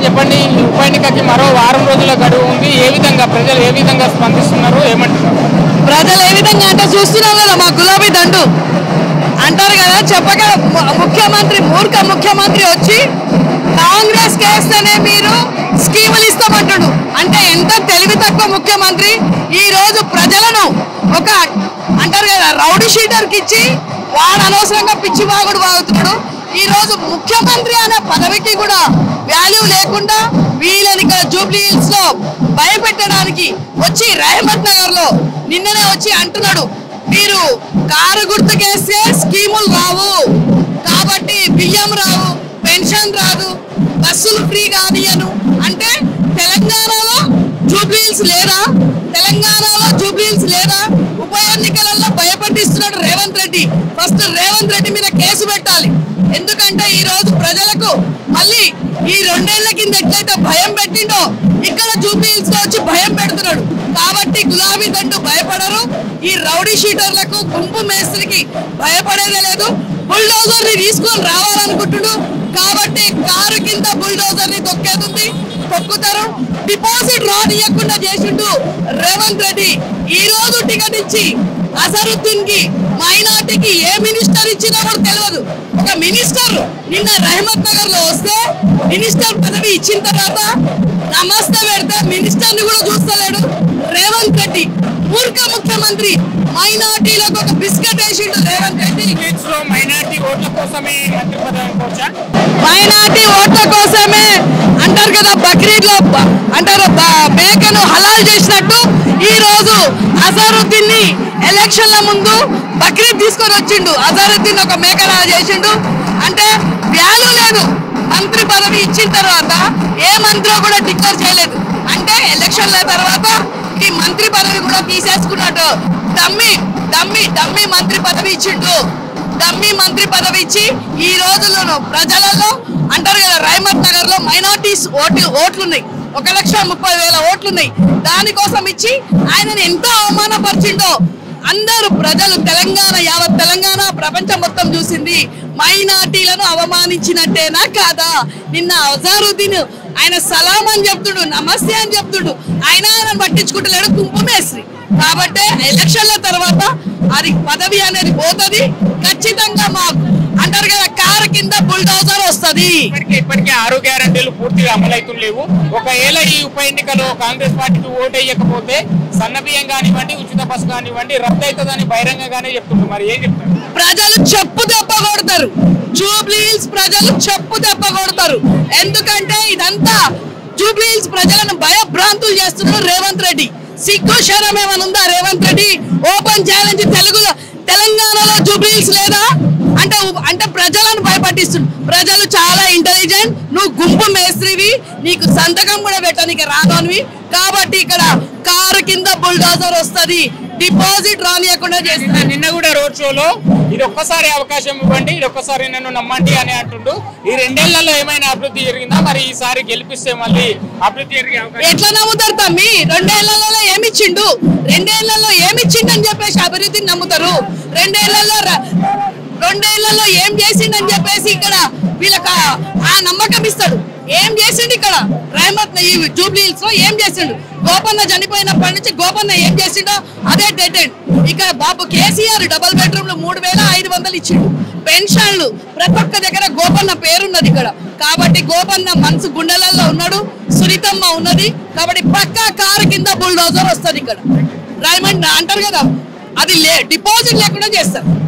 చెప్పండి, ఉప ఎన్నికకి మరో వారం రోజుల గడువు ఉంది. ఏ విధంగా ప్రజలు ఏ విధంగా స్పందిస్తున్నారు, ఏమంటున్నారు? ప్రజలు ఏ విధంగా అంటే చూస్తున్నాం కదా, మా గులాబీ దండు అంటారు కదా, చెప్పక ముఖ్యమంత్రి మూర్ఖ ముఖ్యమంత్రి వచ్చి కాంగ్రెస్ కేస్తేనే మీరు స్కీములు ఇస్తామంటాడు. అంటే ఎంత తెలివి తక్కువ ముఖ్యమంత్రి. ఈ రోజు ప్రజలను ఒక అంటారు కదా రౌడీ షీటర్కి ఇచ్చి వాడు అనవసరంగా పిచ్చి బాగుడు బాగుతున్నాడు. ఈ రోజు ముఖ్యమంత్రి అనే పదవికి కూడా వాల్యూ లేకుండా వీళ్ళని ఇక్కడ జూబ్లీ హిల్స్ లో భయపెట్టడానికి వచ్చి రహమత్ నగర్ లో నిన్ననే వచ్చి అంటున్నాడు, మీరు కారు గుర్తుకేస్తే స్కీములు రావు, కాబట్టి బియ్యం రావు, పెన్షన్ రాదు, బస్సులు ఫ్రీ కానియను. అంటే తెలంగాణలో జూబ్లీ హిల్స్ లేదా, తెలంగాణలో జూబ్లీ హిల్స్ లేదా, ఉప ఎన్నికలలో భయపట్టిస్తున్నాడు రేవంత్ రెడ్డి. ఫస్ట్ రేవంత్ రెడ్డి మీద కేసు పెట్టాలి. ఎందుకంటే ఈ రోజు ప్రజలకు మళ్ళీ ఈ 2 ఏళ్ల కింద ఎట్లయితే భయం పెట్టిండో ఇక్కడ జూబ్లీ హిల్స్ లో వచ్చి భయం పెడుతున్నాడు. కాబట్టి గులాబీ దండు భయపడరు. ఈ రౌడీ షీటర్లకు గుంపు మేస్త్రికి భయపడేదే లేదు. బుల్డోజర్ ని తీసుకొని రావాలనుకుంటుడు, కాబట్టి కారు కింద బుల్డోజర్ ని తొక్కుతారు. డిపాజిట్ రానియకుండా చేసిండు రేవంత్ రెడ్డి. ఈ రోజు టికెట్ ఇచ్చి అసరుద్దీన్ కి మైనార్టీకి ఏ మినిస్టర్ ఇచ్చినా కూడా తెలియదు. ఒక మినిస్టర్ నిన్న రహమత్ నగర్ లో వస్తే మినిస్టర్ పదవి ఇచ్చిన తర్వాత నమస్తే పెడితే మినిస్టర్ ని కూడా చూస్తలేడు రేవంత్ రెడ్డి. మూర్ఖ ముఖ్యమంత్రి. మైనార్టీలకు ఒక బిస్కెట్ వేసిండు రేవంత్ రెడ్డి. మైనార్టీ ఓట్ల కోసమే మంత్రి పదవి అనుకోవచ్చా? మైనార్టీ ఓట్ల కోసమే అంటారు కదా, బక్రీద్ లో అంటారు మేకను హలాల్ చేసినట్టు ఈ రోజు అజారుద్దీన్ ని ఎలక్షన్ల ముందు బక్రీద్ తీసుకొని వచ్చిండు. అజారుద్దీన్ ఒక మేకలా చేసిండు. అంటే వాల్యూ లేదు. మంత్రి పదవి ఇచ్చిన తర్వాత ఏ మంత్రి కూడా డిక్లేర్ చేయలేదు. అంటే ఎలక్షన్ల తర్వాత ఈ మంత్రి పదవి కూడా తీసేసుకున్నట్టు డమ్మీ మంత్రి పదవి ఇచ్చిండు. డమ్మీ మంత్రి పదవి ఇచ్చి ఈ రోజుల్లోనూ ప్రజలలో అంటారు కదా, రహమత్ నగర్ లో మైనార్టీస్ ఓట్లున్నాయి, 1,30,000 ఓట్లున్నాయి. దానికోసం ఇచ్చి ఆయనని ఎంతో అవమానపరిచిండో అందరూ ప్రజలు యావత్ తెలంగాణ ప్రపంచం మొత్తం చూసింది. మైనార్టీలను అవమానించినట్టేనా కాదా? నిన్న అజారుద్దీన్ ఆయన సలాం అని చెప్తుడు, నమస్తే అని చెప్తుడు, ఆయన పట్టించుకుంటలేడు గుంపు మేస్త్రి. కాబట్టి ఎలక్షన్ల తర్వాత అది పదవి అనేది పోతుంది. ఖచ్చితంగా మాకు అంటారు కదా, కారు కింద బుల్డోజర్ వస్తుంది. ఇప్పటికే 6 గ్యారంటీలు పూర్తిగా అమలవుతులేవు. ఒకవేళ ఈ ఉప ఎన్నికలో కాంగ్రెస్ పార్టీకి ఓటు వేయకపోతే సన్నబియ్యం కానివ్వండి, ఉచిత బస్సు కానివ్వండి రద్దు అవుతుందని బహిరంగంగానే చెప్తున్నారు. మరి ఏం చెప్తారు? ప్రజలు చెప్పు దెబ్బ కొడతారు. జూబ్లీ హిల్స్ ప్రజలు చెప్పు దెబ్బ కొడతారు. ఎందుకంటే ఇదంతా జూబ్లీ హిల్స్ ప్రజలను భయభ్రాంతులు చేస్తున్నారు రేవంత్ రెడ్డి. సిగ్గు శరం ఏమైనా ఉందా రేవంత్ రెడ్డి? ఓపెన్ ఛాలెంజ్ తెలంగాణలో జూబ్లీ హిల్స్ లేదా అంటే ప్రజలను భయపట్టిస్తుంది. ప్రజలు చాలా ఇంటెలిజెంట్. నువ్వు గుంపు మేస్త్రివి, నీకు సంతకం కూడా పెట్టడానికి రాదోనివి. కాబట్టి ఇక్కడ కారు కింద బుల్డోజర్ వస్తుంది. డిపాజిట్ రానియకుండా చేస్తున్నారు. నిన్న కూడా రోడ్ షోలో ఇది ఒక్కసారి అవకాశం ఇవ్వండి, ఇది ఒక్కసారి నన్ను నమ్మండి అని అంటుండు. ఈ 2 ఏళ్లలో ఏమైనా అభివృద్ధి జరిగిందా? మరి ఈసారి గెలిపిస్తే మళ్ళీ అభివృద్ధి జరిగే అవకాశం ఎట్లా నమ్ముతారు తమ్మి? 2 ఏళ్లలో ఏమిచ్చిండు, 2 ఏళ్లలో ఏమిచ్చిండు అని చెప్పేసి అభివృద్ధిని నమ్ముతారు. 2 ఏళ్లలో ఏం చేసిండని చెప్పేసి ఇక్కడ వీళ్ళకి ఆ నమ్మకం ఇస్తాడు. ఏం చేసిండు ఇక్కడ రహమత్ జూబ్లీ హిల్స్ లో ఏం చేసిండు? గోపన్న చనిపోయినప్పటి నుంచి గోపన్న ఏం చేసిండో అదే డెడ్ ఎండ్. ఇక్కడ బాబు కేసీఆర్ డబుల్ బెడ్రూమ్లు 3,500 ఇచ్చిండు. పెన్షన్లు ప్రతి ఒక్క దగ్గర గోపన్న పేరున్నది ఇక్కడ. కాబట్టి గోపన్న మనసు గుండెలలో ఉన్నాడు, సునీతమ్మ ఉన్నది. కాబట్టి పక్కా కారు కింద బుల్డోజర్ వస్తుంది ఇక్కడ. రైమండ్ అంటారు కదా, అది డిపాజిట్ లేకుండా చేస్తారు.